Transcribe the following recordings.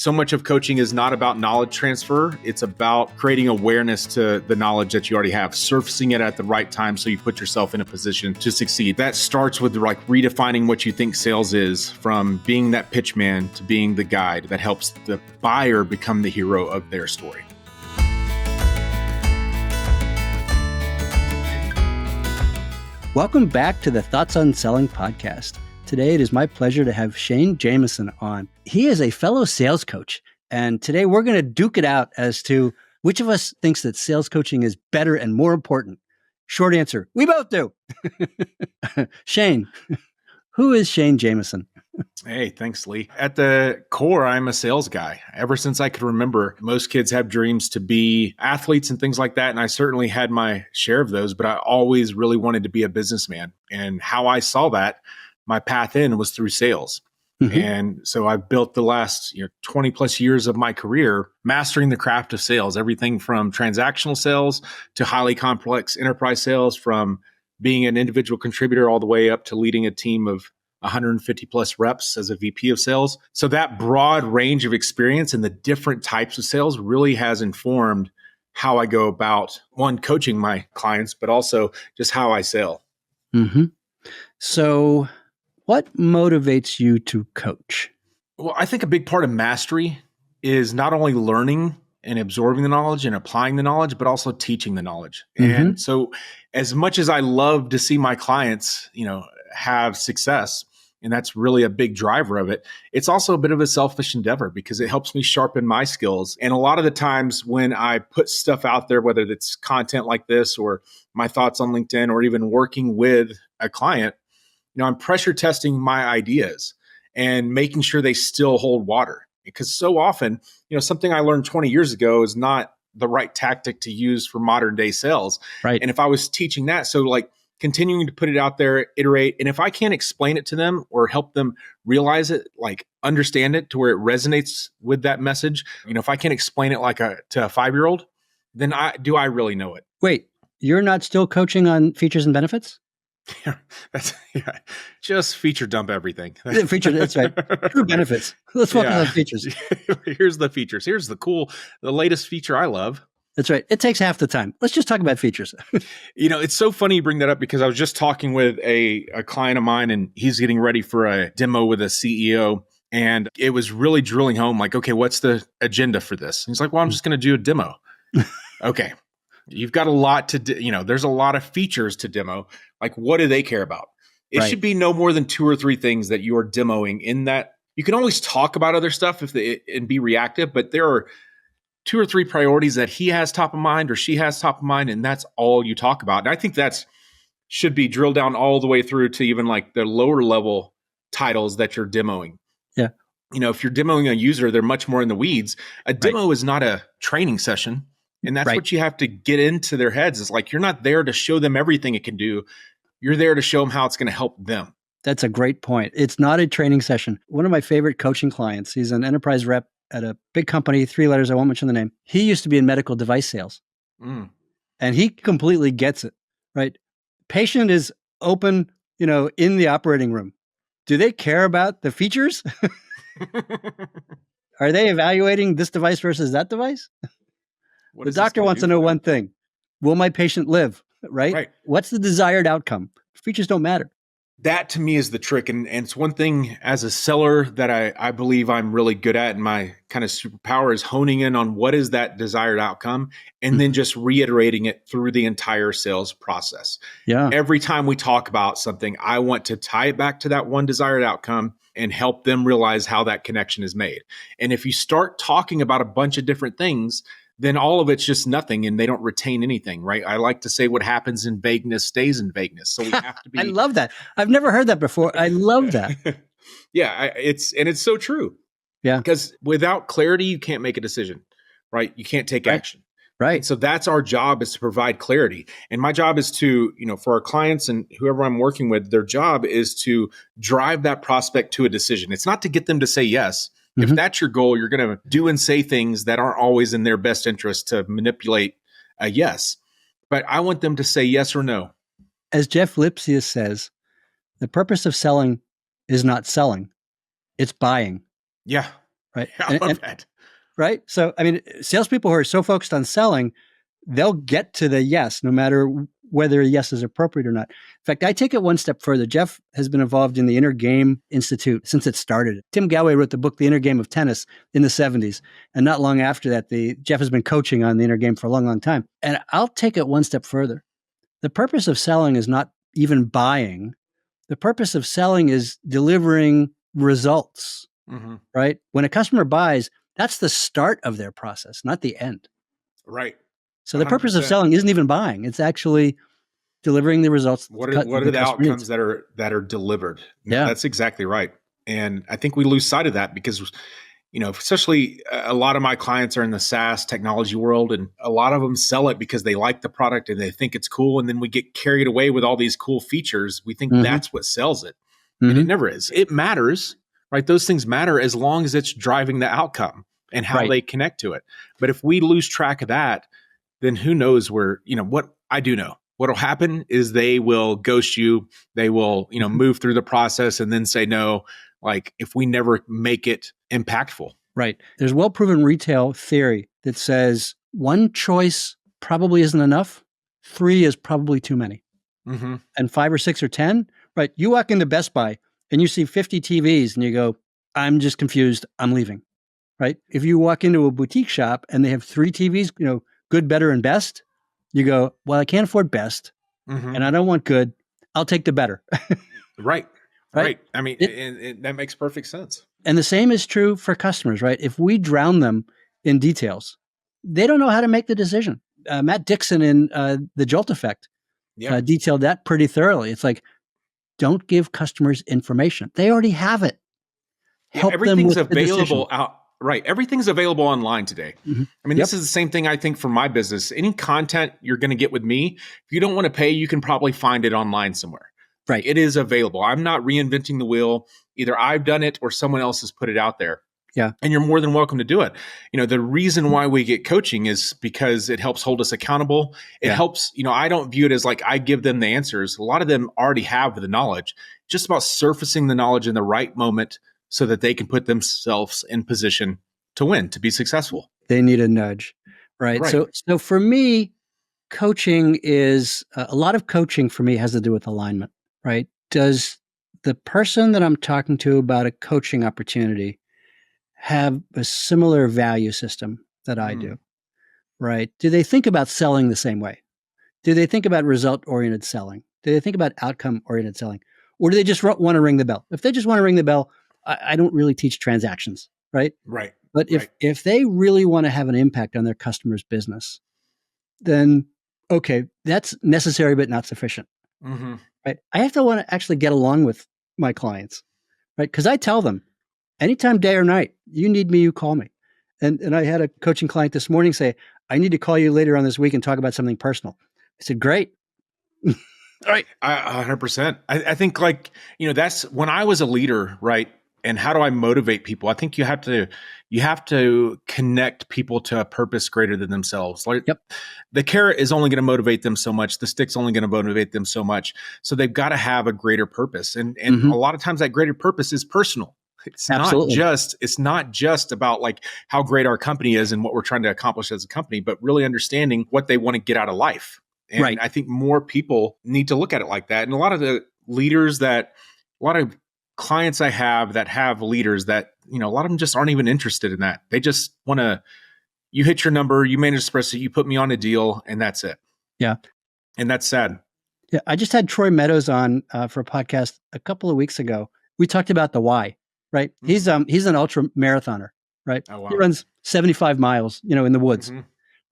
So much of coaching is not about knowledge transfer. It's about creating awareness to the knowledge that you already have, surfacing it at the right time so you put yourself in a position to succeed. That starts with like redefining what you think sales is, from being that pitch man to being the guide that helps the buyer become the hero of their story. Welcome back to the Thoughts on Selling podcast. Today, it is my pleasure to have Shane Jamison on. He is a fellow sales coach, and today we're going to duke it out as to which of us thinks that sales coaching is better and more important. Short answer, we both do. Shane, who is Shane Jamison? Hey, thanks, Lee. At the core, I'm a sales guy. Ever since I could remember, most kids have dreams to be athletes and things like that. And I certainly had my share of those, but I always really wanted to be a businessman. And how I saw that, my path in was through sales. Mm-hmm. And so I've built the last 20 plus years of my career mastering the craft of sales, everything from transactional sales to highly complex enterprise sales, from being an individual contributor all the way up to leading a team of 150 plus reps as a VP of sales. So that broad range of experience and the different types of sales really has informed how I go about, one, coaching my clients, but also just how I sell. Mm-hmm. So what motivates you to coach? Well, I think a big part of mastery is not only learning and absorbing the knowledge and applying the knowledge, but also teaching the knowledge. Mm-hmm. And so as much as I love to see my clients, have success, and that's really a big driver of it, it's also a bit of a selfish endeavor because it helps me sharpen my skills. And a lot of the times when I put stuff out there, whether it's content like this or my thoughts on LinkedIn or even working with a client, I'm pressure testing my ideas and making sure they still hold water. Because so often, something I learned 20 years ago is not the right tactic to use for modern day sales. Right. And if I was teaching that, so like continuing to put it out there, iterate. And if I can't explain it to them or help them realize it, like understand it to where it resonates with that message, if I can't explain it to a 5-year-old, then do I really know it? Wait, you're not still coaching on features and benefits? Just feature dump everything. Feature, that's right. True benefits. Let's focus on features. Here's the features. Here's the latest feature I love. That's right. It takes half the time. Let's just talk about features. It's so funny you bring that up because I was just talking with a client of mine, and he's getting ready for a demo with a CEO. And it was really drilling home, like, okay, what's the agenda for this? And he's like, well, I'm just going to do a demo. Okay. You've got a lot to there's a lot of features to demo. Like, what do they care about? It should be no more than 2 or 3 things that you're demoing in that. You can always talk about other stuff and be reactive, but there are 2 or 3 priorities that he has top of mind or she has top of mind, and that's all you talk about. And I think that's should be drilled down all the way through to even like the lower level titles that you're demoing. Yeah. If you're demoing a user, they're much more in the weeds. A demo is not a training session. And that's what you have to get into their heads. It's like, you're not there to show them everything it can do. You're there to show them how it's going to help them. That's a great point. It's not a training session. One of my favorite coaching clients, he's an enterprise rep at a big company, 3 letters, I won't mention the name. He used to be in medical device sales. And he completely gets it, right? Patient is open, in the operating room. Do they care about the features? Are they evaluating this device versus that device? The doctor wants to know one thing. Will my patient live? Right? What's the desired outcome? Features don't matter. That to me is the trick. And it's one thing as a seller that I believe I'm really good at. And my kind of superpower is honing in on what is that desired outcome and then just reiterating it through the entire sales process. Yeah. Every time we talk about something, I want to tie it back to that one desired outcome and help them realize how that connection is made. And if you start talking about a bunch of different things, then all of it's just nothing and they don't retain anything, right? I like to say what happens in vagueness stays in vagueness. So we have to be. I love that. I've never heard that before. I love that. It's so true. Yeah. Because without clarity, you can't make a decision, right? You can't take action. Right. And so that's our job, is to provide clarity. And my job is to, for our clients and whoever I'm working with, their job is to drive that prospect to a decision. It's not to get them to say yes. If that's your goal, you're going to do and say things that aren't always in their best interest to manipulate a yes. But I want them to say yes or no. As Jeff Lipsius says, the purpose of selling is not selling, it's buying. Yeah. right? I love that. Right. So, I mean, salespeople who are so focused on selling, they'll get to the yes, no matter whether a yes is appropriate or not. In fact, I take it one step further. Jeff has been involved in the Inner Game Institute since it started. Tim Galloway wrote the book, The Inner Game of Tennis, in the 70s. And not long after that, Jeff has been coaching on the inner game for a long, long time. And I'll take it one step further. The purpose of selling is not even buying. The purpose of selling is delivering results, right? When a customer buys, that's the start of their process, not the end. Right. So the purpose of selling isn't even buying. It's actually delivering the results. What are the outcomes that are delivered? Yeah. That's exactly right. And I think we lose sight of that because, especially a lot of my clients are in the SaaS technology world, and a lot of them sell it because they like the product and they think it's cool. And then we get carried away with all these cool features. We think that's what sells it. And it never is. It matters, right? Those things matter as long as it's driving the outcome and how they connect to it. But if we lose track of that, then who knows where, what I do know. What will happen is they will ghost you. They will, move through the process and then say no, like if we never make it impactful. Right. There's well-proven retail theory that says one choice probably isn't enough. 3 is probably too many. And 5 or 6 or 10, right? You walk into Best Buy and you see 50 TVs and you go, I'm just confused. I'm leaving, right? If you walk into a boutique shop and they have 3 TVs, good, better, and best, you go, well, I can't afford best and I don't want good. I'll take the better. Right. I mean, that makes perfect sense. And the same is true for customers, right? If we drown them in details, they don't know how to make the decision. Matt Dixon in The Jolt Effect detailed that pretty thoroughly. It's like, don't give customers information. They already have it. Help everything's them with available out. Right. Everything's available online today. I mean, this is the same thing I think for my business. Any content you're going to get with me, if you don't want to pay, you can probably find it online somewhere. Right. It is available. I'm not reinventing the wheel. Either I've done it or someone else has put it out there. Yeah. And you're more than welcome to do it. The reason why we get coaching is because it helps hold us accountable. It helps, I don't view it as like I give them the answers. A lot of them already have the knowledge. Just about surfacing the knowledge in the right moment so that they can put themselves in position to win, to be successful. They need a nudge, right? So for me, coaching is a lot of coaching for me has to do with alignment, right? Does the person that I'm talking to about a coaching opportunity have a similar value system that I do, right? Do they think about selling the same way? Do they think about result-oriented selling? Do they think about outcome-oriented selling? Or do they just want to ring the bell? If they just want to ring the bell, I don't really teach transactions, right? Right. But if they really want to have an impact on their customer's business, then, okay, that's necessary but not sufficient, right? I have to want to actually get along with my clients, right? Because I tell them, anytime, day or night, you need me, you call me. And I had a coaching client this morning say, I need to call you later on this week and talk about something personal. I said, great. All right. 100%. I think that's when I was a leader, right? And how do I motivate people? I think you have to connect people to a purpose greater than themselves. Like the carrot is only going to motivate them so much. The stick's only going to motivate them so much. So they've got to have a greater purpose. And a lot of times that greater purpose is personal. It's not just about like how great our company is and what we're trying to accomplish as a company, but really understanding what they want to get out of life. And I think more people need to look at it like that. And a lot of clients I have that have leaders that, a lot of them just aren't even interested in that. They just want to, you hit your number, you manage to express it, you put me on a deal, and that's it. Yeah. And that's sad. Yeah. I just had Troy Meadows on for a podcast a couple of weeks ago. We talked about the why, right? He's an ultra marathoner, right? Oh, wow. He runs 75 miles, in the woods,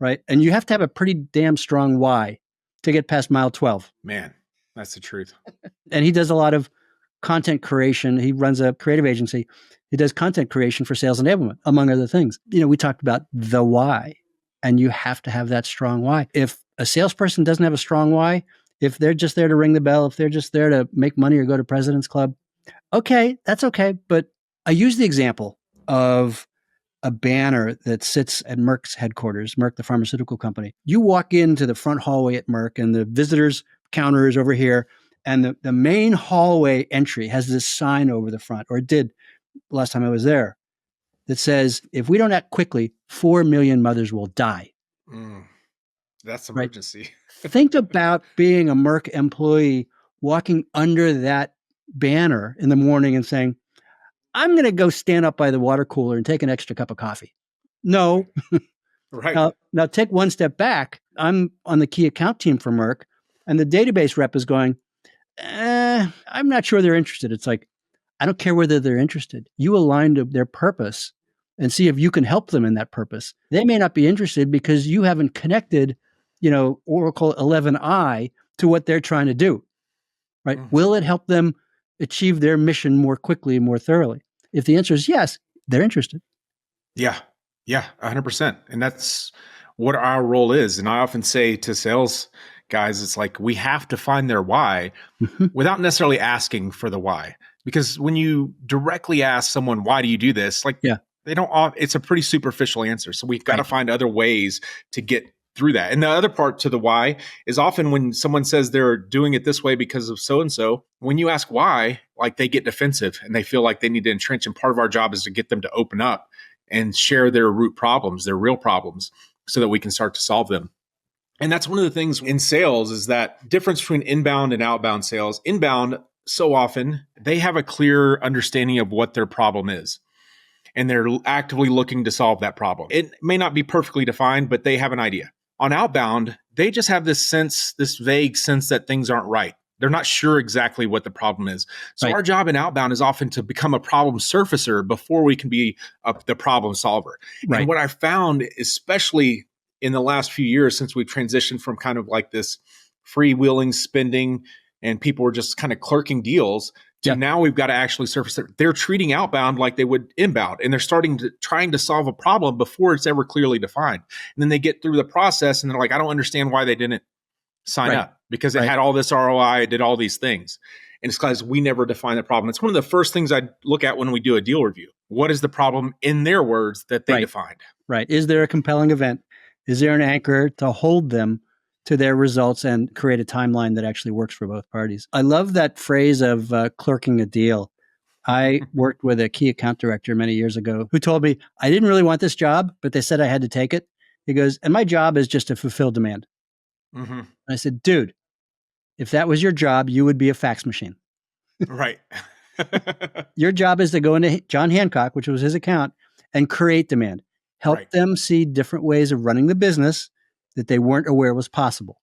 right? And you have to have a pretty damn strong why to get past mile 12. Man, that's the truth. And he does a lot of content creation. He runs a creative agency. He does content creation for sales enablement, among other things. We talked about the why, and you have to have that strong why. If a salesperson doesn't have a strong why, if they're just there to ring the bell, if they're just there to make money or go to President's Club, okay, that's okay. But I use the example of a banner that sits at Merck's headquarters, Merck, the pharmaceutical company. You walk into the front hallway at Merck, and the visitors counter is over here. And the main hallway entry has this sign over the front, or it did last time I was there. that says, if we don't act quickly, 4 million mothers will die. That's Right? emergency. Think about being a Merck employee walking under that banner in the morning and saying, I'm going to go stand up by the water cooler and take an extra cup of coffee. No. Right. Now take one step back. I'm on the key account team for Merck, and the database rep is going, I'm not sure they're interested. It's like, I don't care whether they're interested. You align to their purpose and see if you can help them in that purpose. They may not be interested because you haven't connected, Oracle 11i to what they're trying to do, right? Mm-hmm. Will it help them achieve their mission more quickly and more thoroughly? If the answer is yes, they're interested. Yeah. Yeah, 100%. And that's what our role is. And I often say to sales guys, it's like we have to find their why without necessarily asking for the why. Because when you directly ask someone, why do you do this? They don't, it's a pretty superficial answer. So we've got to find other ways to get through that. And the other part to the why is often when someone says they're doing it this way because of so-and-so, when you ask why, like they get defensive and they feel like they need to entrench. And part of our job is to get them to open up and share their root problems, their real problems, so that we can start to solve them. And that's one of the things in sales is that difference between inbound and outbound sales. Inbound, so often, they have a clear understanding of what their problem is. And they're actively looking to solve that problem. It may not be perfectly defined, but they have an idea. On outbound, they just have this sense, this vague sense that things aren't right. They're not sure exactly what the problem is. So our job in outbound is often to become a problem surfacer before we can be the problem solver. Right. And what I found, especially in the last few years since we've transitioned from kind of like this freewheeling spending and people were just kind of clerking deals to now we've got to actually surface it. They're treating outbound like they would inbound, and they're trying to solve a problem before it's ever clearly defined. And then they get through the process and they're like, I don't understand why they didn't sign up because it had all this ROI, it did all these things. And it's because we never define the problem. It's one of the first things I look at when we do a deal review. What is the problem in their words that they defined? Right. Is there a compelling event? Is there an anchor to hold them to their results and create a timeline that actually works for both parties? I love that phrase of clerking a deal. I worked with a key account director many years ago who told me, I didn't really want this job, but they said I had to take it. He goes, and my job is just to fulfill demand. Mm-hmm. I said, dude, if that was your job, you would be a fax machine. Right. Your job is to go into John Hancock, which was his account, and create demand. Help them see different ways of running the business that they weren't aware was possible.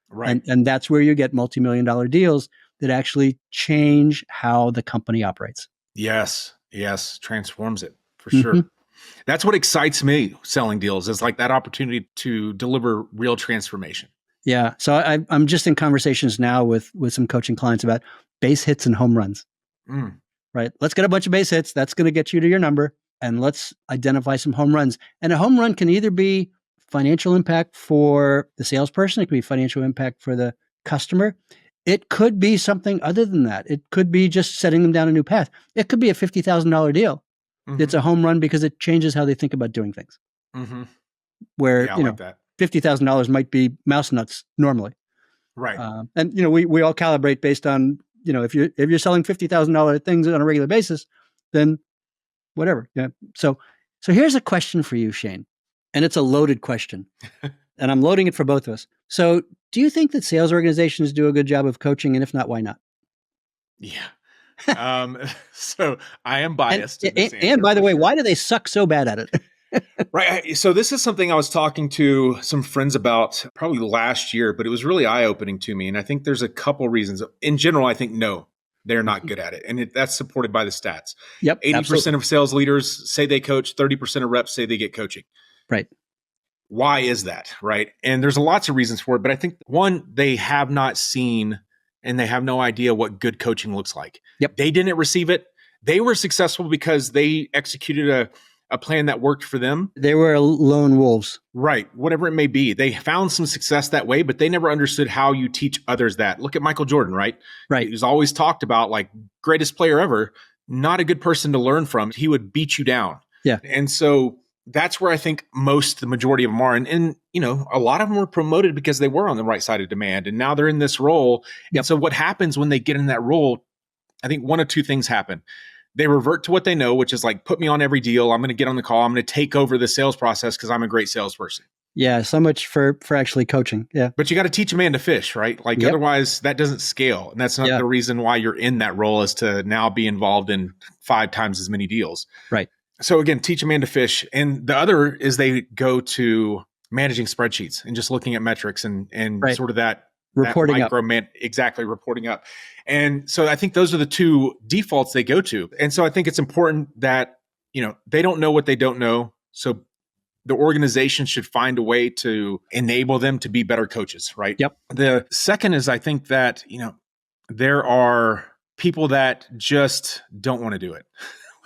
Right. And that's where you get multi-million-dollar deals that actually change how the company operates. Yes. Transforms it for sure. That's what excites me selling deals is like that opportunity to deliver real transformation. Yeah. So I'm just in conversations now with some coaching clients about base hits and home runs. Right. Let's get a bunch of base hits. That's going to get you to your number. And let's identify some home runs. And a home run can either be financial impact for the salesperson. It could be financial impact for the customer. It could be something other than that. It could be just setting them down a new path. It could be a $50,000 deal. It's a home run because it changes how they think about doing things. Where, like $50,000 might be mouse nuts normally. Right. And, we all calibrate based on, if you're selling $50,000 things on a regular basis, then whatever. Yeah. So here's a question for you, Shane. And it's a loaded question. And I'm loading it for both of us. So do you think that sales organizations do a good job of coaching? And if not, why not? Yeah. So I am biased. And by the way, why do they suck so bad at it? Right. So this is something I was talking to some friends about probably last year, but it was really eye-opening to me. And I think there's a couple reasons. In general, I think no, they're not good at it. And that's supported by the stats. Yep. 80% absolutely. Of sales leaders say they coach, 30% of reps say they get coaching. Right. Why is that? Right. And there's lots of reasons for it. But I think one, they have not seen and they have no idea what good coaching looks like. Yep. They didn't receive it. They were successful because they executed a plan that worked for them. They were lone wolves. Right. Whatever it may be. They found some success that way, but they never understood how you teach others that. Look at Michael Jordan, right? Right. He was always talked about like greatest player ever, not a good person to learn from. He would beat you down. Yeah. And so that's where I think the majority of them are. And a lot of them were promoted because they were on the right side of demand. And now they're in this role. Yep. And so what happens when they get in that role, I think one of two things happen. They revert to what they know, which is like, put me on every deal. I'm going to get on the call. I'm going to take over the sales process because I'm a great salesperson. Yeah, so much for actually coaching. Yeah. But you got to teach a man to fish, right? Like Yep. otherwise that doesn't scale. And that's not Yeah. the reason why you're in that role, is to now be involved in 5 times as many deals. Right. So again, teach a man to fish. And the other is they go to managing spreadsheets and just looking at metrics and Right. sort of that Reporting up. Exactly, reporting up. And so I think those are the 2 defaults they go to. And so I think it's important that, they don't know what they don't know. So the organization should find a way to enable them to be better coaches, right? Yep. The second is, I think that, there are people that just don't want to do it.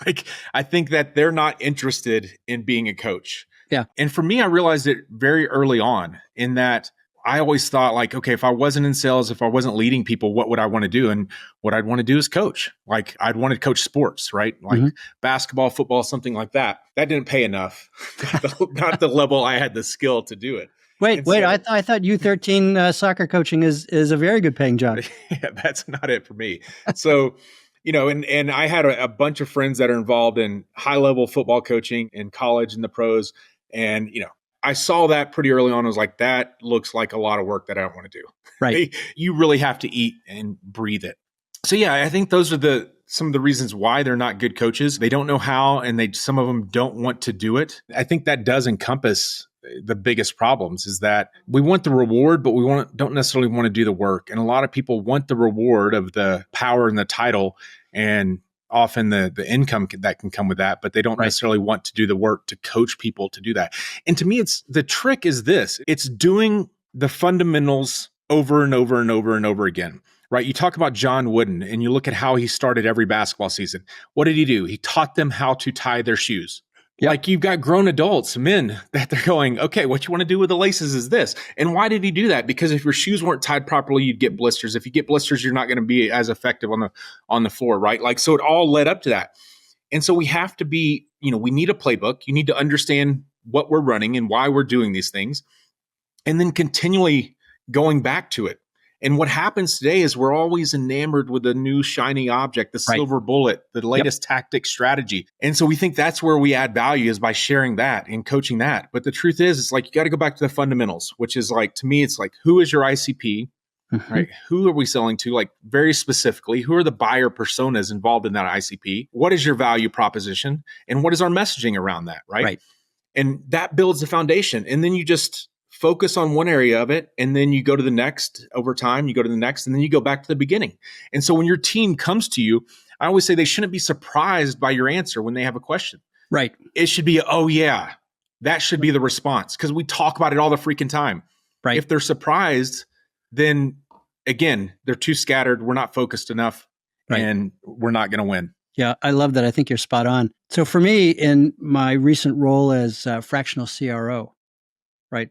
Like, I think that they're not interested in being a coach. Yeah. And for me, I realized it very early on, in that I always thought, like, okay, if I wasn't in sales, if I wasn't leading people, what would I want to do? And what I'd want to do is coach. Like, I'd want to coach sports, right? Like basketball, football, something like that. That didn't pay enough, not the level I had the skill to do it. Wait! I thought U13 soccer coaching is a very good paying job. Yeah, that's not it for me. So, and I had a bunch of friends that are involved in high level football coaching in college and the pros, and I saw that pretty early on. I was like, that looks like a lot of work that I don't want to do. Right. You really have to eat and breathe it. So yeah, I think those are some of the reasons why they're not good coaches. They don't know how, and some of them don't want to do it. I think that does encompass the biggest problems, is that we want the reward, but we don't necessarily want to do the work. And a lot of people want the reward of the power and the title, and often the income that can come with that, but they don't necessarily want to do the work to coach people to do that. And to me, the trick is this: it's doing the fundamentals over and over and over and over again, right? You talk about John Wooden and you look at how he started every basketball season. What did he do? He taught them how to tie their shoes. Yep. Like, you've got grown adults, men, that they're going, okay, what you want to do with the laces is this. And why did he do that? Because if your shoes weren't tied properly, you'd get blisters. If you get blisters, you're not going to be as effective on the floor, right? Like, so it all led up to that. And so we have to be, we need a playbook. You need to understand what we're running and why we're doing these things, and then continually going back to it. And what happens today is we're always enamored with a new shiny object, the silver bullet, the latest tactic strategy. And so we think that's where we add value, is by sharing that and coaching that. But the truth is, it's like, you got to go back to the fundamentals, which is like, to me, it's like, who is your ICP, right? Who are we selling to? Like, very specifically, who are the buyer personas involved in that ICP? What is your value proposition? And what is our messaging around that, right? And that builds the foundation. And then you just focus on one area of it, and then you go to the next. Over time, you go to the next, and then you go back to the beginning. And so when your team comes to you, I always say they shouldn't be surprised by your answer when they have a question. Right. It should be, oh yeah, that should be the response, because we talk about it all the freaking time. Right. If they're surprised, then again, they're too scattered. We're not focused enough, and we're not going to win. Yeah, I love that. I think you're spot on. So for me, in my recent role as fractional CRO, right,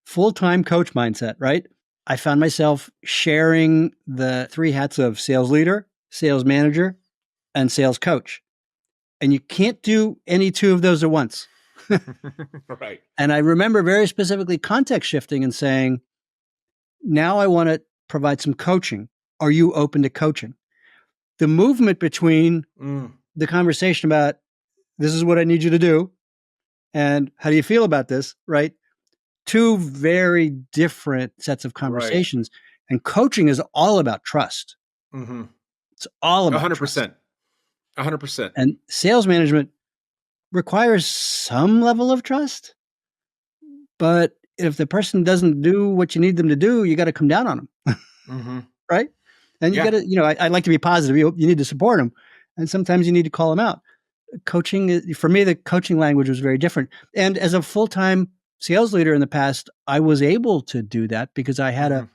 full-time coach mindset, right, I found myself sharing the 3 hats of sales leader, sales manager, and sales coach. And you can't do any 2 of those at once. Right. And I remember very specifically context shifting and saying, now I want to provide some coaching. Are you open to coaching? The movement between the conversation about, this is what I need you to do, and how do you feel about this, right? 2 very different sets of conversations. Right. And coaching is all about trust. It's all about 100%. Trust. 100%. And sales management requires some level of trust. But if the person doesn't do what you need them to do, you got to come down on them. Right? And you got to, I like to be positive. You need to support them. And sometimes you need to call them out. Coaching, for me, the coaching language was very different. And as a full-time sales leader in the past, I was able to do that because I had a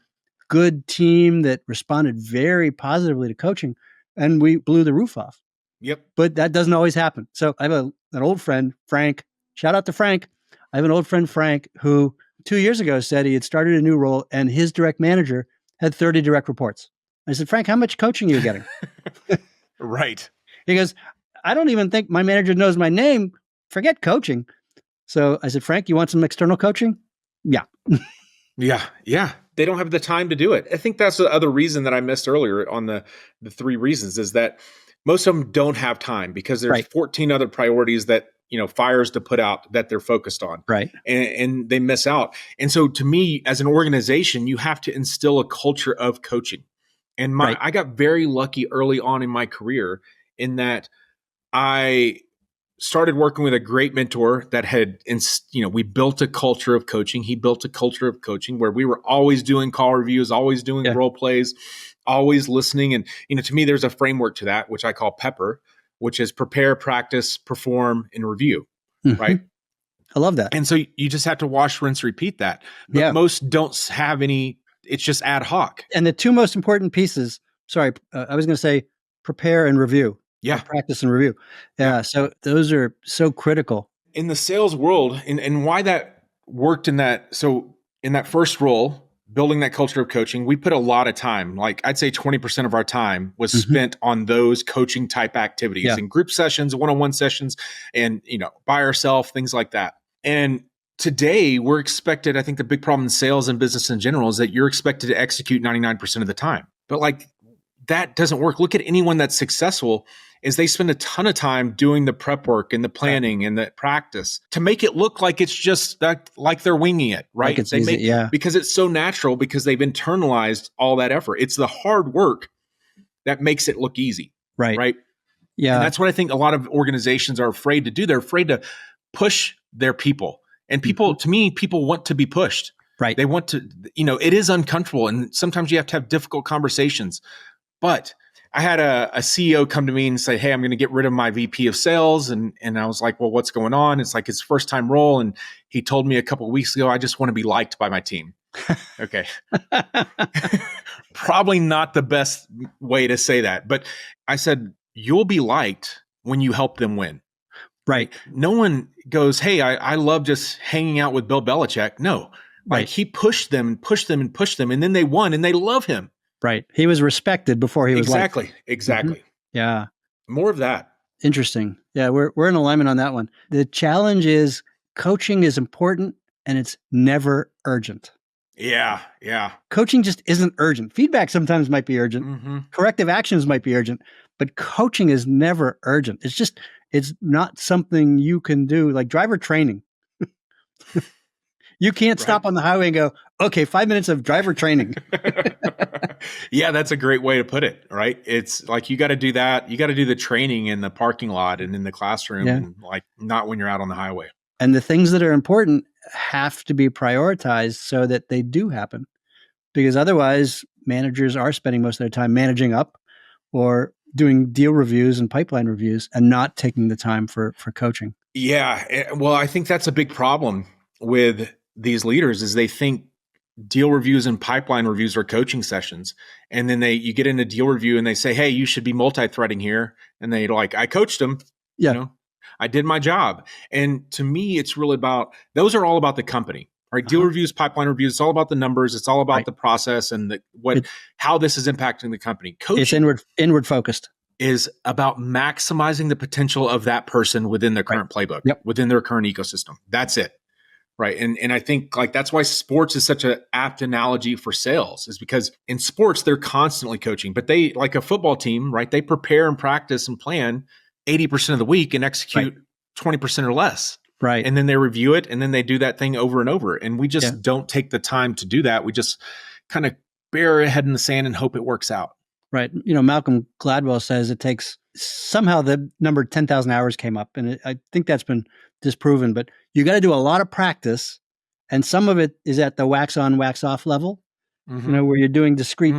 good team that responded very positively to coaching, and we blew the roof off. Yep. But that doesn't always happen. So I have an old friend, Frank. Shout out to Frank. I have an old friend, Frank, who 2 years ago said he had started a new role and his direct manager had 30 direct reports. I said, Frank, how much coaching are you getting? Right. He goes, I don't even think my manager knows my name. Forget coaching. So I said, Frank, you want some external coaching? Yeah. Yeah. They don't have the time to do it. I think that's the other reason that I missed earlier on the 3 reasons, is that Most of them don't have time because there's Right. 14 other priorities that, fires to put out that they're focused on. Right. And they miss out. And so to me, as an organization, you have to instill a culture of coaching. And Right. I got very lucky early on in my career in that I started working with a great mentor that had, we built a culture of coaching. He built a culture of coaching where we were always doing call reviews, always doing role plays, always listening. And, to me, there's a framework to that, which I call PEPPER, which is prepare, practice, perform, and review. Mm-hmm. Right. I love that. And so you just have to wash, rinse, repeat that. But most don't have any, it's just ad hoc. And the two most important pieces, I was going to say prepare and review. Yeah. Practice and review. Yeah. So those are so critical. In the sales world, and why that worked in that. So in that first role, building that culture of coaching, we put a lot of time, like I'd say 20% of our time was spent on those coaching type activities in group sessions, one-on-one sessions, and, by ourselves, things like that. And today we're expected, I think the big problem in sales and business in general is that you're expected to execute 99% of the time. But like that doesn't work. Look at anyone that's successful is they spend a ton of time doing the prep work and the planning and the practice to make it look like it's just like they're winging it, right? Like it's easy, because it's so natural because they've internalized all that effort. It's the hard work that makes it look easy, right? Yeah. And that's what I think a lot of organizations are afraid to do. They're afraid to push their people. And people, to me, people want to be pushed. Right. They want to, it is uncomfortable. And sometimes you have to have difficult conversations. But I had a CEO come to me and say, hey, I'm going to get rid of my VP of sales. And I was like, well, what's going on? It's like his first time role. And he told me a couple of weeks ago, I just want to be liked by my team. Okay. Probably not the best way to say that. But I said, you'll be liked when you help them win. Right. No one goes, hey, I love just hanging out with Bill Belichick. No. Like he pushed them and pushed them and pushed them. And then they won and they love him. Right. He was respected before he was liked. Exactly. Yeah. More of that. Interesting. Yeah, we're in alignment on that one. The challenge is coaching is important and it's never urgent. Yeah. Coaching just isn't urgent. Feedback sometimes might be urgent. Corrective actions might be urgent, but coaching is never urgent. It's not something you can do like driver training. You can't stop on the highway and go, okay, 5 minutes of driver training. Yeah, that's a great way to put it, right? It's like you got to do that. You got to do the training in the parking lot and in the classroom and like not when you're out on the highway. And the things that are important have to be prioritized so that they do happen. Because otherwise, managers are spending most of their time managing up or doing deal reviews and pipeline reviews and not taking the time for coaching. Yeah. Well, I think that's a big problem with these leaders is they think deal reviews and pipeline reviews are coaching sessions. And then you get in a deal review and they say, hey, you should be multi-threading here. And they I coached them. Yeah. I did my job. And to me, it's really those are all about the company, right? Deal reviews, pipeline reviews. It's all about the numbers. It's all about the process and how this is impacting the company. Coaching it's inward focused. Is about maximizing the potential of that person within their current playbook, within their current ecosystem. That's it. Right. And I think that's why sports is such an apt analogy for sales is because in sports, they're constantly coaching, but they like a football team, right? They prepare and practice and plan 80% of the week and execute 20% or less. Right. And then they review it and then they do that thing over and over. And we just don't take the time to do that. We just kind of bury our head in the sand and hope it works out. Right. Malcolm Gladwell says it takes somehow the number 10,000 hours came up. And I think that's been disproven, but you got to do a lot of practice. And some of it is at the wax on, wax off level, where you're doing discrete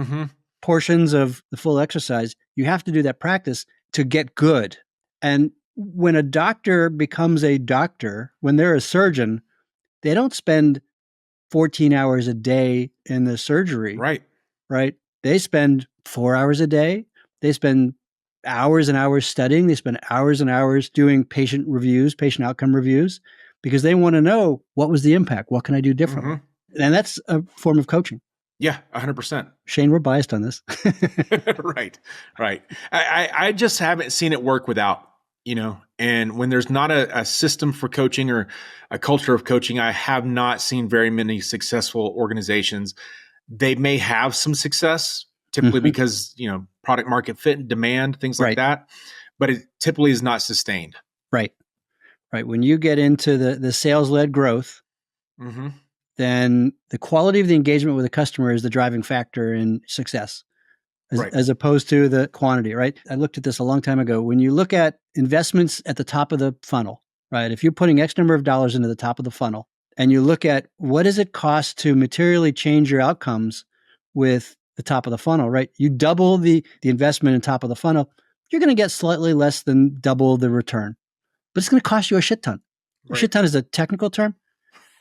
portions of the full exercise. You have to do that practice to get good. And when a doctor becomes a doctor, when they're a surgeon, they don't spend 14 hours a day in the surgery. Right. They spend 4 hours a day. They spend hours and hours studying. They spend hours and hours doing patient reviews, patient outcome reviews, because they want to know what was the impact? What can I do differently? And that's a form of coaching. Yeah, 100%. Shane, we're biased on this. Right. I just haven't seen it work without, and when there's not a system for coaching or a culture of coaching, I have not seen very many successful organizations. They may have some success, typically because, product market fit and demand, things like that. But it typically is not sustained. Right. When you get into the sales-led growth, then the quality of the engagement with the customer is the driving factor in success, as opposed to the quantity, right? I looked at this a long time ago. When you look at investments at the top of the funnel, right? If you're putting X number of dollars into the top of the funnel and you look at what does it cost to materially change your outcomes with the top of the funnel, right? You double the investment in top of the funnel, you're going to get slightly less than double the return, but it's going to cost you a shit ton. A shit ton is a technical term.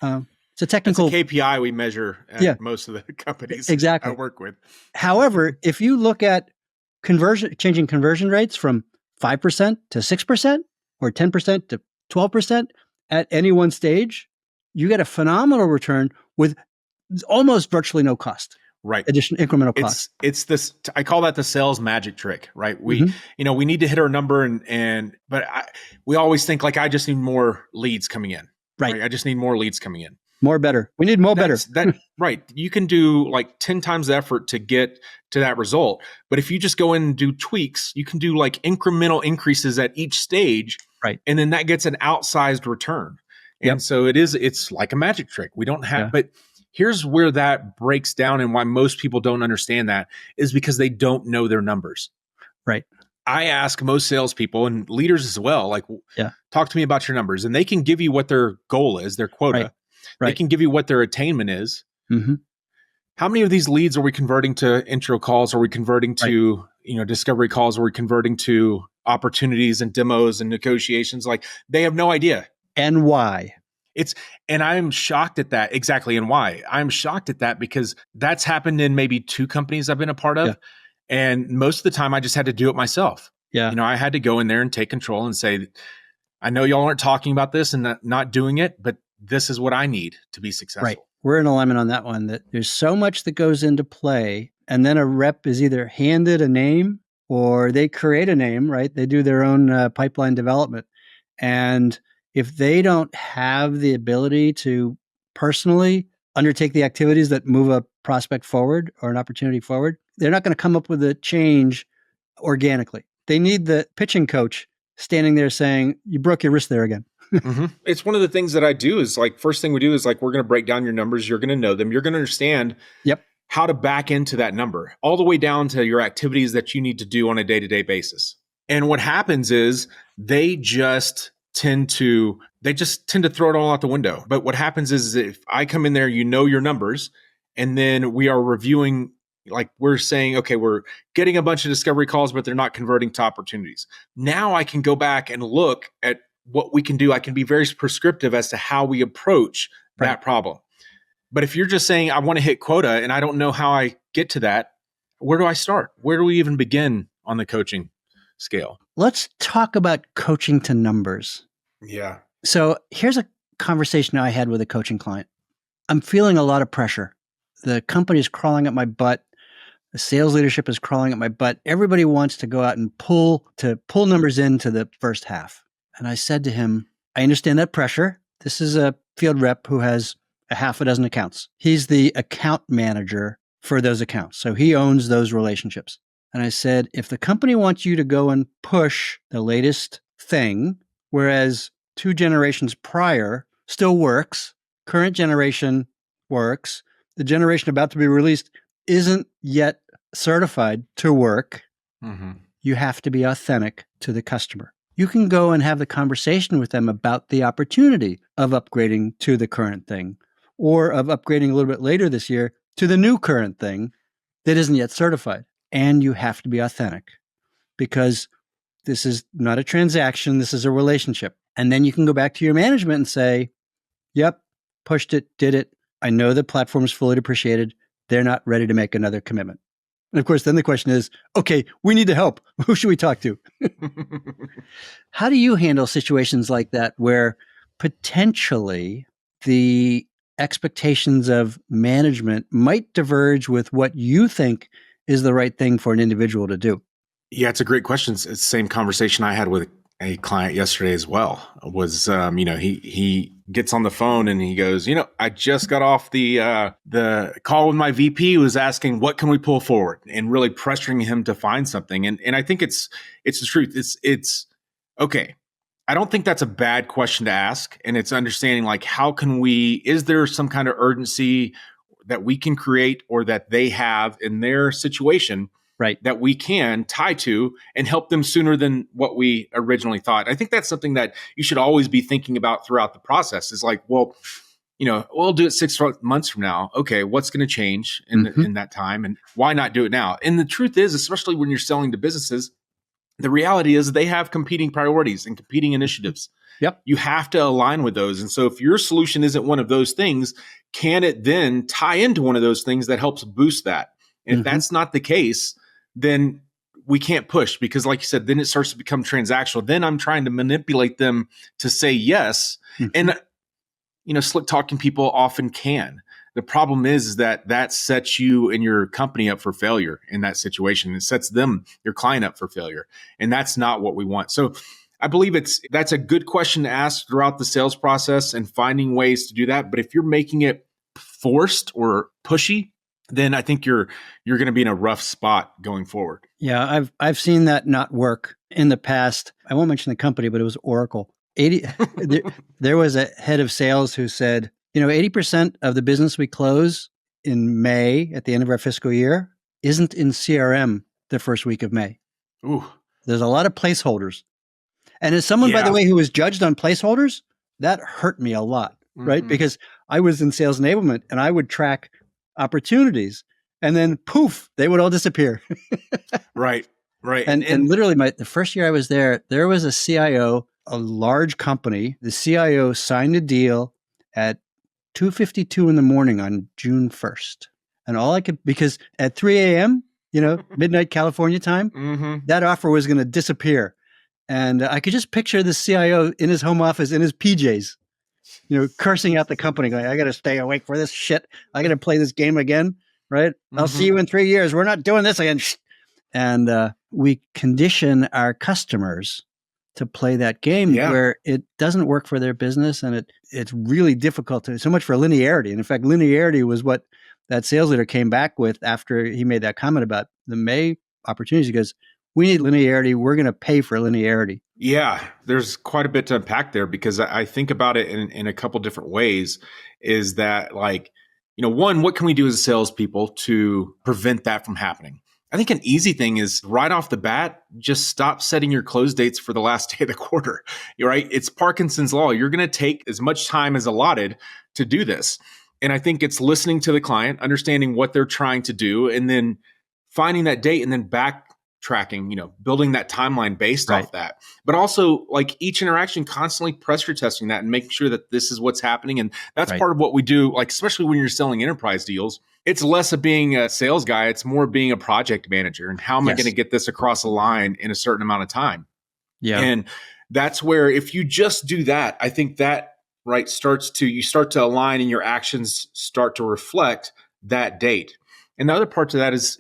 It's a technical. It's a KPI we measure at most of the companies I work with. However, if you look at changing conversion rates from 5% to 6% or 10% to 12% at any one stage, you get a phenomenal return with almost virtually no cost. Right. Additional incremental cost. It's this, I call that the sales magic trick, right? We need to hit our number but we always think like, I just need more leads coming in. Right. I just need more leads coming in. More better. We need more better. Right. You can do like 10 times the effort to get to that result. But if you just go in and do tweaks, you can do like incremental increases at each stage. Right. And then that gets an outsized return. And so it's like a magic trick. We don't have, but here's where that breaks down and why most people don't understand that is because they don't know their numbers. Right. I ask most salespeople and leaders as well, like, talk to me about your numbers. And they can give you what their goal is, their quota. Right. They can give you what their attainment is. How many of these leads are we converting to intro calls? Are we converting to, discovery calls? Are we converting to opportunities and demos and negotiations? Like they have no idea. And why? And I'm shocked at that. Exactly. And why? I'm shocked at that because that's happened in maybe 2 companies I've been a part of. And most of the time I just had to do it myself. I had to go in there and take control and say, I know y'all aren't talking about this and not doing it, but this is what I need to be successful. Right. We're in alignment on that one, that there's so much that goes into play. And then a rep is either handed a name or they create a name, right? They do their own pipeline development. And if they don't have the ability to personally undertake the activities that move a prospect forward or an opportunity forward, they're not going to come up with a change organically. They need the pitching coach standing there saying, you broke your wrist there again. It's one of the things that I do is like, first thing we do is like, we're going to break down your numbers. You're going to know them. You're going to understand how to back into that number all the way down to your activities that you need to do on a day-to-day basis. And what happens is they just tend to throw it all out the window. But what happens is if I come in there, your numbers, and then we are reviewing, like we're saying, okay, we're getting a bunch of discovery calls, but they're not converting to opportunities. Now I can go back and look at what we can do. I can be very prescriptive as to how we approach that problem. But if you're just saying, I want to hit quota and I don't know how I get to that, where do I start? Where do we even begin on the coaching scale? Let's talk about coaching to numbers. Yeah. So here's a conversation I had with a coaching client. I'm feeling a lot of pressure. The company is crawling at my butt. The sales leadership is crawling at my butt. Everybody wants to go out and pull numbers into the first half. And I said to him, I understand that pressure. This is a field rep who has a half a dozen accounts. He's the account manager for those accounts. So he owns those relationships. And I said, if the company wants you to go and push the latest thing, whereas 2 generations prior still works, current generation works, the generation about to be released isn't yet certified to work, you have to be authentic to the customer. You can go and have the conversation with them about the opportunity of upgrading to the current thing or of upgrading a little bit later this year to the new current thing that isn't yet certified. And you have to be authentic because this is not a transaction. This is a relationship. And then you can go back to your management and say, yep, pushed it, did it. I know the platform is fully depreciated. They're not ready to make another commitment. And of course, then the question is, okay, we need to help. Who should we talk to? How do you handle situations like that where potentially the expectations of management might diverge with what you think is the right thing for an individual to do? Yeah, it's a great question. It's the same conversation I had with a client yesterday as well was, he gets on the phone and he goes, I just got off the call with my VP, was asking, what can we pull forward, and really pressuring him to find something. And I think it's the truth. It's okay. I don't think that's a bad question to ask. And it's understanding, like, is there some kind of urgency that we can create or that they have in their situation, right, that we can tie to and help them sooner than what we originally thought. I think that's something that you should always be thinking about throughout the process. Is like, well, we'll do it 6 months from now. Okay, what's going to change in that time, and why not do it now? And the truth is, especially when you're selling to businesses, the reality is they have competing priorities and competing initiatives. Yep. You have to align with those. And so if your solution isn't one of those things, can it then tie into one of those things that helps boost that? And if that's not the case, then we can't push, because, like you said, then it starts to become transactional. Then I'm trying to manipulate them to say yes. And, slick talking people often can. The problem is that sets you and your company up for failure in that situation. It sets your client up for failure. And that's not what we want. So I believe that's a good question to ask throughout the sales process and finding ways to do that. But if you're making it forced or pushy, then I think you're going to be in a rough spot going forward. Yeah, I've seen that not work in the past. I won't mention the company, but it was Oracle. There was a head of sales who said, 80% of the business we close in May at the end of our fiscal year isn't in CRM the first week of May. Ooh. There's a lot of placeholders. And as someone, by the way, who was judged on placeholders, that hurt me a lot, right? Because I was in sales enablement and I would track opportunities, and then poof, they would all disappear. Right. And literally the first year I was there was a CIO, a large company. The CIO signed a deal at 2:52 in the morning on June 1st. And because at 3 a.m., midnight California time, that offer was going to disappear. And I could just picture the CIO in his home office in his PJs, cursing out the company, going, I got to stay awake for this shit. I got to play this game again, right? I'll see you in 3 years. We're not doing this again. And we condition our customers to play that game where it doesn't work for their business. And it's really difficult so much for linearity. And in fact, linearity was what that sales leader came back with after he made that comment about the May opportunities. He goes, we need linearity. We're going to pay for linearity. Yeah, there's quite a bit to unpack there, because I think about it in a couple different ways. Is that, like, one, what can we do as salespeople to prevent that from happening? I think an easy thing is right off the bat, just stop setting your close dates for the last day of the quarter. You're right. It's Parkinson's law. You're going to take as much time as allotted to do this. And I think it's listening to the client, understanding what they're trying to do, and then finding that date and then backtracking, building that timeline based off that. But also, like, each interaction, constantly pressure testing that and making sure that this is what's happening. And that's part of what we do, like, especially when you're selling enterprise deals. It's less of being a sales guy. It's more being a project manager. And how am I going to get this across the line in a certain amount of time? Yeah. And that's where, if you just do that, I think that you start to align and your actions start to reflect that date. And the other part to that is,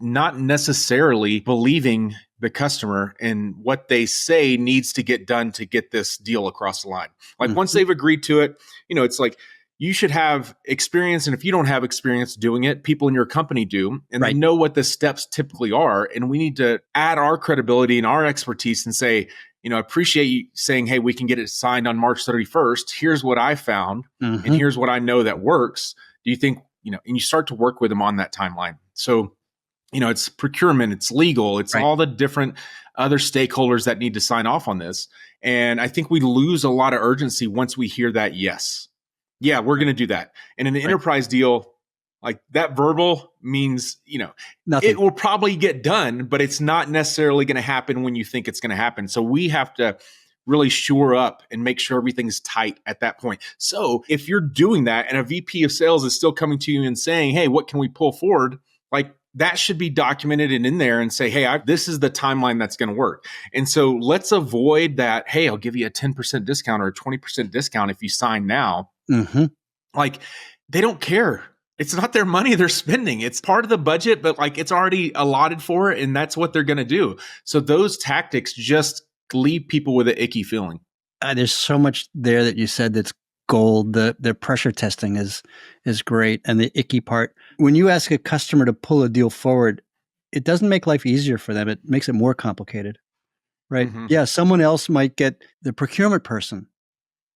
not necessarily believing the customer and what they say needs to get done to get this deal across the line. Like, once they've agreed to it, it's like, you should have experience. And if you don't have experience doing it, people in your company do, and they know what the steps typically are. And we need to add our credibility and our expertise and say, I appreciate you saying, hey, we can get it signed on March 31st. Here's what I found. And here's what I know that works. Do you think, and you start to work with them on that timeline. So, it's procurement, it's legal, it's all the different other stakeholders that need to sign off on this. And I think we lose a lot of urgency once we hear that, yes. Yeah, we're going to do that. And in an enterprise deal, like, that verbal means, nothing. It will probably get done, but it's not necessarily going to happen when you think it's going to happen. So we have to really shore up and make sure everything's tight at that point. So if you're doing that and a VP of sales is still coming to you and saying, hey, what can we pull forward? Like, that should be documented and in there and say, hey, this is the timeline that's going to work. And so let's avoid that, hey, I'll give you a 10% discount or a 20% discount if you sign now. Like, they don't care. It's not their money they're spending. It's part of the budget, but, like, it's already allotted for it, and that's what they're going to do. So those tactics just leave people with an icky feeling. There's so much there that you said that's gold. The pressure testing is great. And the icky part, when you ask a customer to pull a deal forward, it doesn't make life easier for them. It makes it more complicated, right? Mm-hmm. Yeah, someone else might get, the procurement person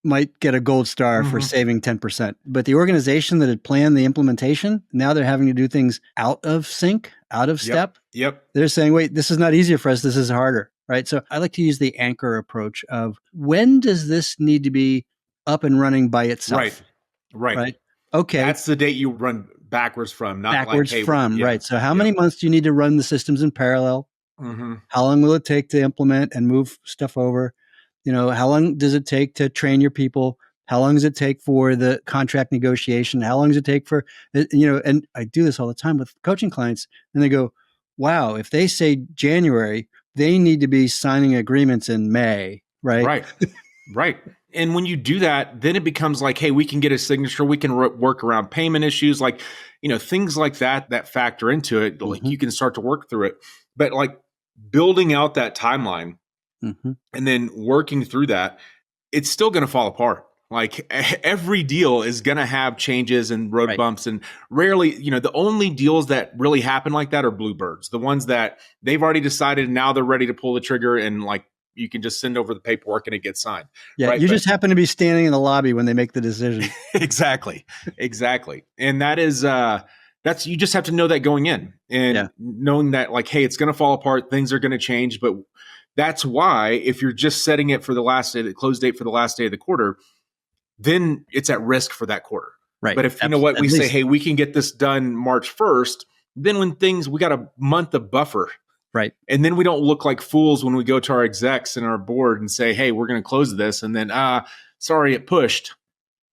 might get a gold star for Mm-hmm. saving 10%. But the organization that had planned the implementation, now they're having to do things out of sync, out of step. Yep. They're saying, wait, this is not easier for us. This is harder, right? So I like to use the anchor approach of, when does this need to be up and running by itself? Right. Okay. That's the date you run backwards from, not Backwards like, hey, from, right. So how many months do you need to run the systems in parallel? Mm-hmm. How long will it take to implement and move stuff over? How long does it take to train your people? How long does it take for the contract negotiation? How long does it take for, and I do this all the time with coaching clients, and they go, wow, if they say January, they need to be signing agreements in May, right? Right. And when you do that, then it becomes like, hey, we can get a signature. We can work around payment issues, like, things like that factor into it. Like Mm-hmm. you can start to work through it. But like building out that timeline Mm-hmm. and then working through that, it's still going to fall apart. Like every deal is going to have changes and road bumps. And rarely, the only deals that really happen like that are bluebirds, the ones that they've already decided and now they're ready to pull the trigger, and like you can just send over the paperwork and it gets signed. Yeah, right? You just happen to be standing in the lobby when they make the decision. Exactly. And that is, that's, you just have to know that going in, and knowing that like, hey, it's going to fall apart. Things are going to change. But that's why if you're just setting it for the last day, the close date for the last day of the quarter, then it's at risk for that quarter. Right. But if we say, hey, we can get this done March 1st, then when we got a month of buffer. Right. And then we don't look like fools when we go to our execs and our board and say, hey, we're going to close this. And then, sorry, it pushed.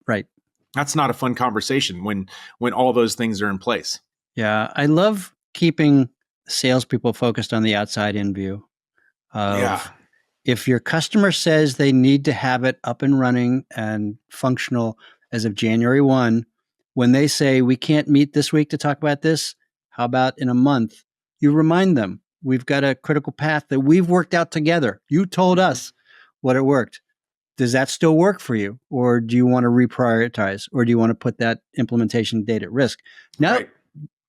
Right. That's not a fun conversation when all those things are in place. Yeah. I love keeping salespeople focused on the outside in view. If your customer says they need to have it up and running and functional as of January 1, when they say, we can't meet this week to talk about this, how about in a month? You remind them, we've got a critical path that we've worked out together. You told us what it worked. Does that still work for you? Or do you want to reprioritize? Or do you want to put that implementation date at risk? Now,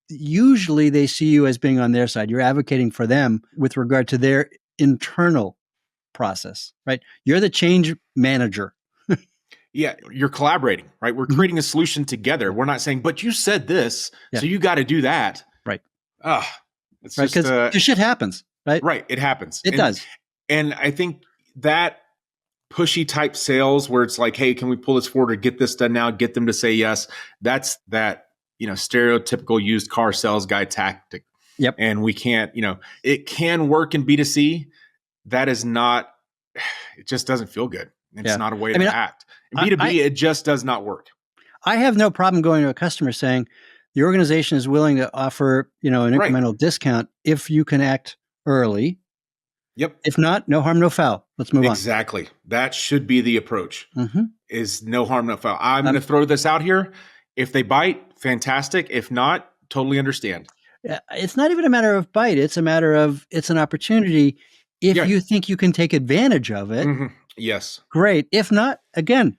usually they see you as being on their side. You're advocating for them with regard to their internal process, right? You're the change manager. Yeah, you're collaborating, right? We're creating a solution together. We're not saying, but you said this, so you got to do that. Right. It's right, because shit happens, right? Right, it happens. It does. And I think that pushy type sales where it's like, hey, can we pull this forward or get this done now, get them to say yes, that's that, stereotypical used car sales guy tactic. Yep. And we can't, it can work in B2C. That is not, it just doesn't feel good. It's not a way to act. In B2B, it just does not work. I have no problem going to a customer saying the organization is willing to offer, an incremental discount if you can act early. Yep. If not, no harm, no foul. Let's move on. Exactly. That should be the approach, is no harm, no foul. I'm going to throw this out here. If they bite, fantastic. If not, totally understand. It's not even a matter of bite. It's a matter of, it's an opportunity. If you think you can take advantage of it, yes, great. If not, again.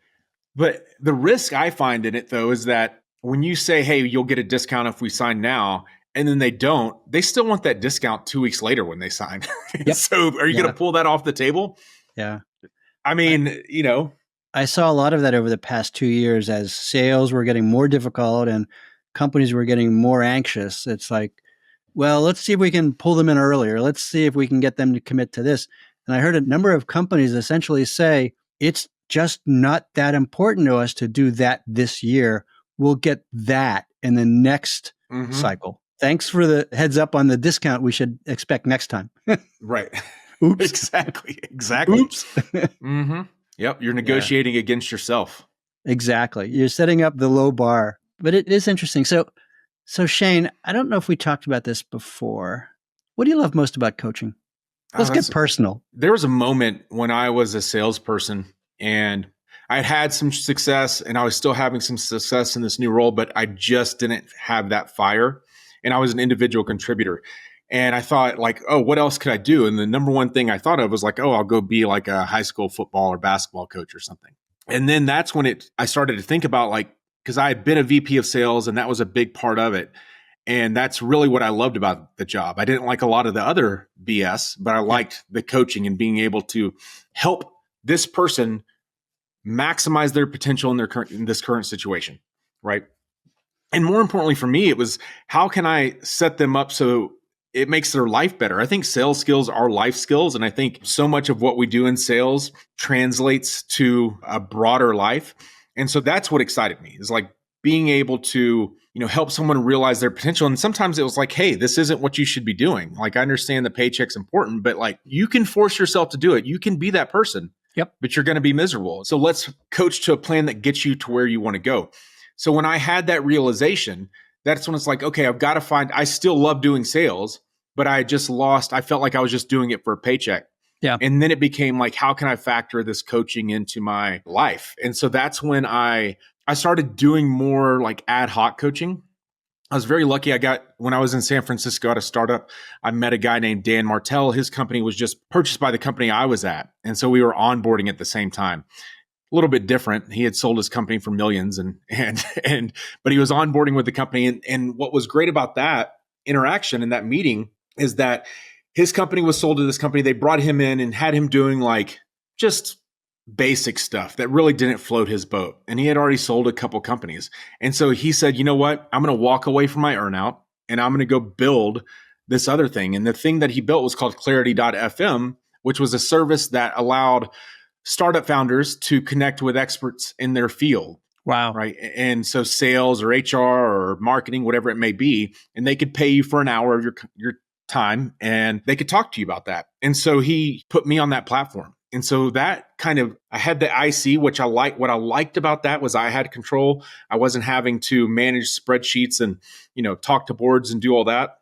But the risk I find in it, though, is that when you say, hey, you'll get a discount if we sign now, and then they don't, they still want that discount 2 weeks later when they sign. So are you going to pull that off the table? Yeah. I mean, I saw a lot of that over the past 2 years as sales were getting more difficult and companies were getting more anxious. It's like, well, let's see if we can pull them in earlier. Let's see if we can get them to commit to this. And I heard a number of companies essentially say, it's just not that important to us to do that this year. We'll get that in the next cycle. Thanks for the heads up on the discount we should expect next time. Right. Oops. Exactly. Oops. Yep. You're negotiating against yourself. Exactly. You're setting up the low bar. But it is interesting. So Shane, I don't know if we talked about this before. What do you love most about coaching? Let's get personal. There was a moment when I was a salesperson and I had some success and I was still having some success in this new role, but I just didn't have that fire. And I was an individual contributor. And I thought like, oh, what else could I do? And the number one thing I thought of was like, oh, I'll go be like a high school football or basketball coach or something. And then that's when I started to think about like, because I had been a VP of sales and that was a big part of it. And that's really what I loved about the job. I didn't like a lot of the other BS, but I liked the coaching and being able to help this person maximize their potential in this current situation, right? And more importantly for me, it was how can I set them up so it makes their life better? I think sales skills are life skills. And I think so much of what we do in sales translates to a broader life. And so that's what excited me, is like being able to, help someone realize their potential. And sometimes it was like, hey, this isn't what you should be doing. Like, I understand the paycheck's important, but like you can force yourself to do it. You can be that person. Yep. But you're going to be miserable. So let's coach to a plan that gets you to where you want to go. So when I had that realization, that's when it's like, okay, I still love doing sales, but I felt like I was just doing it for a paycheck. Yeah. And then it became like, how can I factor this coaching into my life? And so that's when I started doing more like ad hoc coaching. I was very lucky. When I was in San Francisco at a startup, I met a guy named Dan Martell. His company was just purchased by the company I was at. And so we were onboarding at the same time. A little bit different. He had sold his company for millions but he was onboarding with the company. And what was great about that interaction and that meeting is that his company was sold to this company. They brought him in and had him doing like just basic stuff that really didn't float his boat. And he had already sold a couple companies. And so he said, you know what? I'm going to walk away from my earnout and I'm going to go build this other thing. And the thing that he built was called Clarity.fm, which was a service that allowed startup founders to connect with experts in their field. Wow. Right. And so sales or HR or marketing, whatever it may be, and they could pay you for an hour of your time and they could talk to you about that. And so he put me on that platform. And so that I had the IC, which I like. What I liked about that was I had control. I wasn't having to manage spreadsheets and, talk to boards and do all that.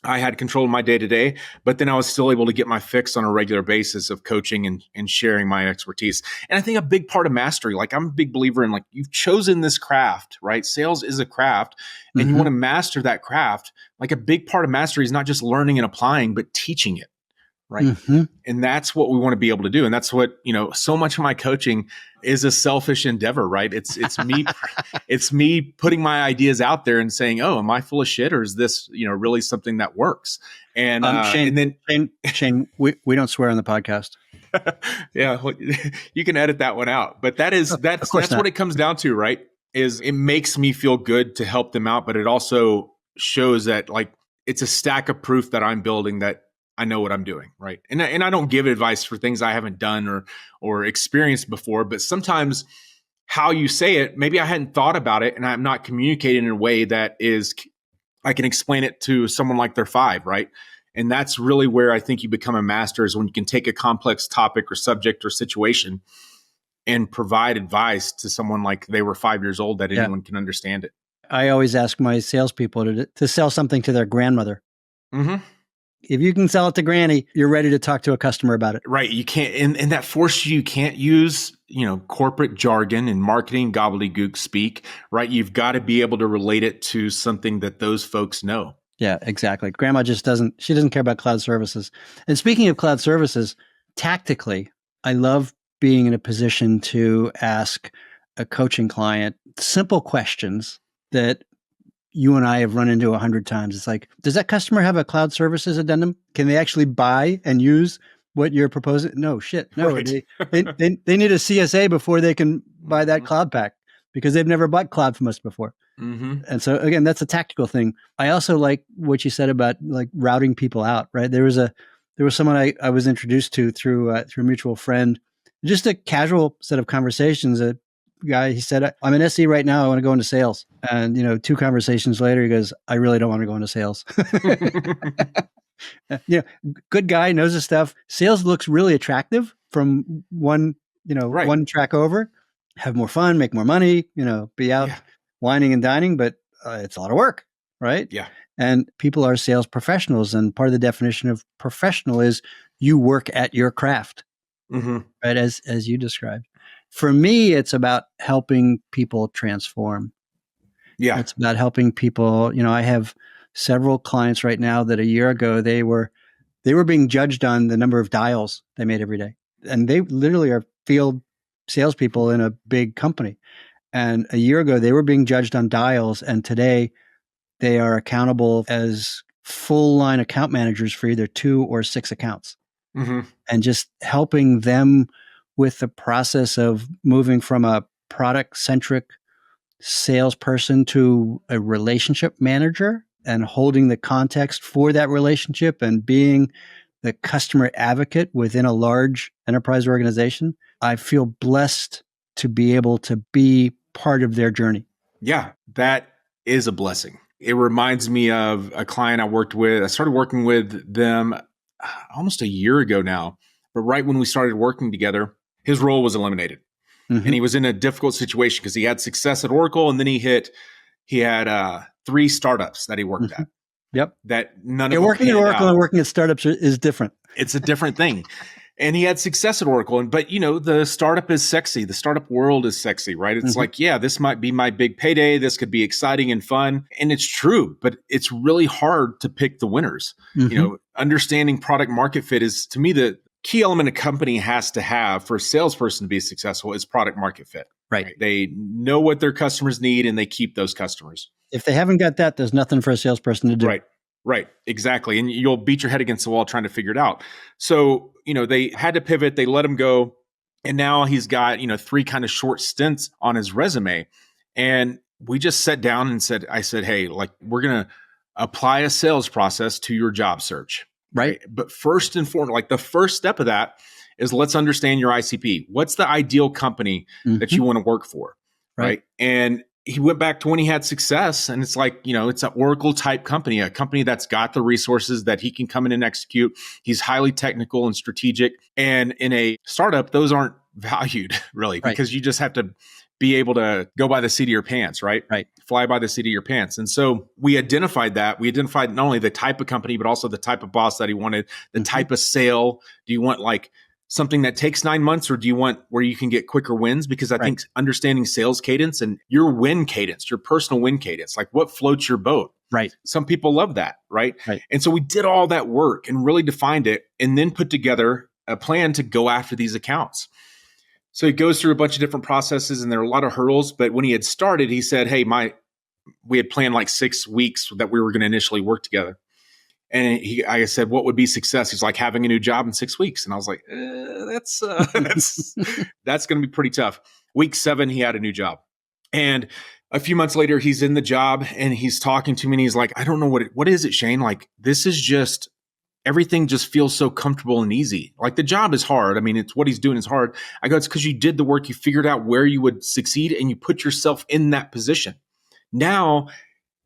I had control of my day to day, but then I was still able to get my fix on a regular basis of coaching and sharing my expertise. And I think a big part of mastery, like I'm a big believer in like, you've chosen this craft, right? Sales is a craft and you want to master that craft. Like a big part of mastery is not just learning and applying, but teaching it. Right. And that's what we want to be able to do. And that's what, so much of my coaching is a selfish endeavor, right? It's me, it's me putting my ideas out there and saying, oh, am I full of shit? Or is this, really something that works? And, Shane, we don't swear on the podcast. Yeah. Well, you can edit that one out, but that's what it comes down to, right? Is it makes me feel good to help them out, but it also shows that like, it's a stack of proof that I'm building that I know what I'm doing, right? And I don't give advice for things I haven't done or experienced before, but sometimes how you say it, maybe I hadn't thought about it and I'm not communicating in a way that is, I can explain it to someone like they're 5, right? And that's really where I think you become a master, is when you can take a complex topic or subject or situation and provide advice to someone like they were 5 years old that anyone can understand it. I always ask my salespeople to sell something to their grandmother. Mm-hmm. If you can sell it to Granny, you're ready to talk to a customer about it. Right. You can't, and that forces you can't use, corporate jargon and marketing gobbledygook speak, right? You've got to be able to relate it to something that those folks know. Yeah, exactly. Grandma just doesn't care about cloud services. And speaking of cloud services, tactically, I love being in a position to ask a coaching client simple questions that you and I have run into 100 times. It's like, does that customer have a cloud services addendum? Can they actually buy and use what you're proposing? No, shit. No, right. they need a CSA before they can buy that cloud pack because they've never bought cloud from us before. Mm-hmm. And so again, that's a tactical thing. I also like what you said about like routing people out, right? There was someone I was introduced to through a mutual friend, just a casual set of conversations. A guy, he said, I'm an SE right now. I want to go into sales. And, 2 conversations later, he goes, I really don't want to go into sales. Good guy, knows his stuff. Sales looks really attractive from one track over. Have more fun, make more money, be out whining and dining, but it's a lot of work, right? Yeah. And people are sales professionals. And part of the definition of professional is you work at your craft, right? As you described. For me, it's about helping people transform. Yeah. It's about helping people. I have several clients right now that a year ago they were being judged on the number of dials they made every day. And they literally are field salespeople in a big company. And a year ago, they were being judged on dials. And today, they are accountable as full line account managers for either 2 or 6 accounts. Mm-hmm. And just helping them with the process of moving from a product centric salesperson to a relationship manager and holding the context for that relationship and being the customer advocate within a large enterprise organization. I feel blessed to be able to be part of their journey. Yeah, that is a blessing. It reminds me of a client I worked with. I started working with them almost a year ago now, but right when we started working together, his role was eliminated. Mm-hmm. And he was in a difficult situation because he had success at Oracle, and then he had 3 startups that he worked at. Yep. That none of them working at Oracle out. And working at startups is different. It's a different thing. And he had success at Oracle. But the startup is sexy. The startup world is sexy, right? It's like, yeah, this might be my big payday. This could be exciting and fun. And it's true, but it's really hard to pick the winners. Understanding product market fit is, to me, the key element a company has to have for a salesperson to be successful is product market fit. Right. They know what their customers need and they keep those customers. If they haven't got that, there's nothing for a salesperson to do. Right. Exactly. And you'll beat your head against the wall trying to figure it out. So, they had to pivot. They let him go. And now he's got, 3 kind of short stints on his resume. And we just sat down and I said, hey, we're going to apply a sales process to your job search. Right. But first and foremost, the first step of that is let's understand your ICP. What's the ideal company that you want to work for? Right. And he went back to when he had success, and it's it's an Oracle type company, a company that's got the resources that he can come in and execute. He's highly technical and strategic. And in a startup, those aren't valued really because you just have to be able to go by the seat of your pants, right? Fly by the seat of your pants. And so we identified that. We identified not only the type of company, but also the type of boss that he wanted, the type of sale. Do you want something that takes 9 months, or do you want where you can get quicker wins? Because I think understanding sales cadence and your win cadence, your personal win cadence, what floats your boat. Right. Some people love that. Right. And so we did all that work and really defined it and then put together a plan to go after these accounts. So he goes through a bunch of different processes and there are a lot of hurdles. But when he had started, he said, hey, we had planned 6 weeks that we were going to initially work together. And I said, what would be success? He's like, having a new job in 6 weeks. And I was like, that's going to be pretty tough. Week 7, he had a new job. And a few months later, he's in the job and he's talking to me and he's like, I don't know what is it, Shane? This is just, everything just feels so comfortable and easy. The job is hard. I mean, it's what he's doing is hard. I go, it's because you did the work. You figured out where you would succeed and you put yourself in that position. Now,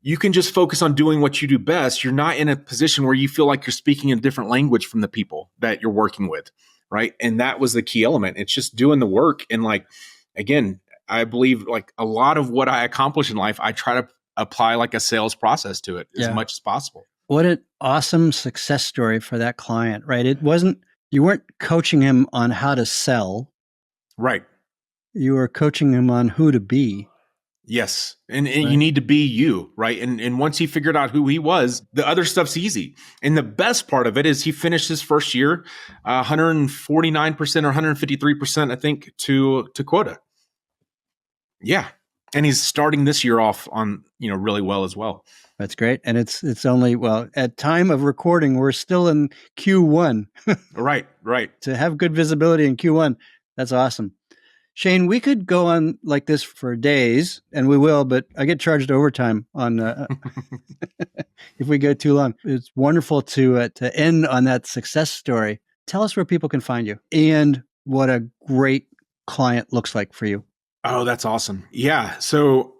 you can just focus on doing what you do best. You're not in a position where you feel like you're speaking a different language from the people that you're working with, right? And that was the key element. It's just doing the work. And again, I believe a lot of what I accomplish in life, I try to apply a sales process to it as much as possible. What an awesome success story for that client, right? You weren't coaching him on how to sell. Right. You were coaching him on who to be. Yes. And you need to be you, right? And once he figured out who he was, the other stuff's easy. And the best part of it is he finished his first year 149% or 153%, I think, to quota. Yeah. And he's starting this year off on, really well as well. That's great. And it's only, at time of recording, we're still in Q1. Right. To have good visibility in Q1, that's awesome. Shane, we could go on like this for days, and we will, but I get charged overtime on if we go too long. It's wonderful to end on that success story. Tell us where people can find you and what a great client looks like for you. Oh, that's awesome. Yeah. So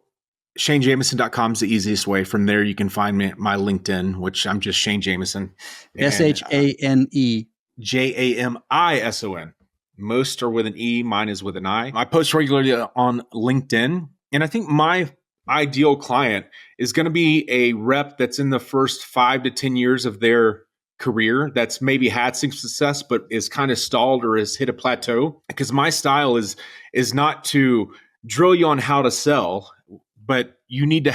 ShaneJamison.com is the easiest way. From there, you can find me my LinkedIn, which I'm just Shane Jamison. SHANE. JAMISON. Most are with an E. Mine is with an I. I post regularly on LinkedIn. And I think my ideal client is going to be a rep that's in the first 5 to 10 years of their career that's maybe had some success, but is kind of stalled or has hit a plateau. Because my style is not to drill you on how to sell, but you need to,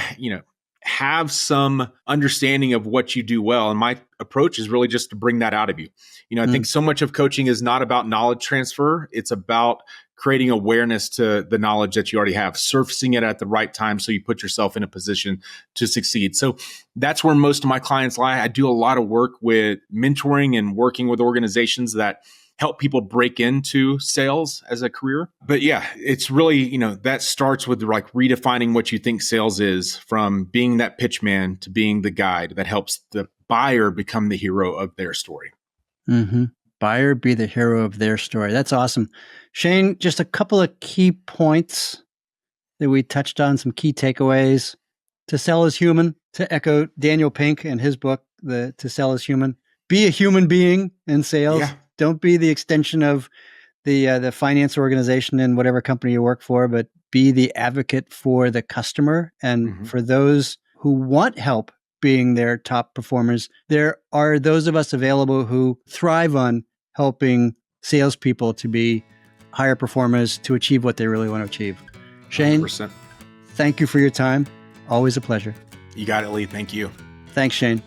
have some understanding of what you do well. And my approach is really just to bring that out of you. I think so much of coaching is not about knowledge transfer. It's about creating awareness to the knowledge that you already have, surfacing it at the right time so you put yourself in a position to succeed. So that's where most of my clients lie. I do a lot of work with mentoring and working with organizations that help people break into sales as a career. But yeah, it's really, that starts with like redefining what you think sales is, from being that pitch man to being the guide that helps the buyer become the hero of their story. Mm-hmm. Buyer be the hero of their story. That's awesome. Shane, just a couple of key points that we touched on, some key takeaways. To sell is human, to echo Daniel Pink and his book, To Sell is Human. Be a human being in sales. Yeah. Don't be the extension of the finance organization in whatever company you work for, but be the advocate for the customer. And for those who want help being their top performers, there are those of us available who thrive on helping salespeople to be higher performers, to achieve what they really want to achieve. Shane, 100%. Thank you for your time. Always a pleasure. You got it, Lee. Thank you. Thanks, Shane.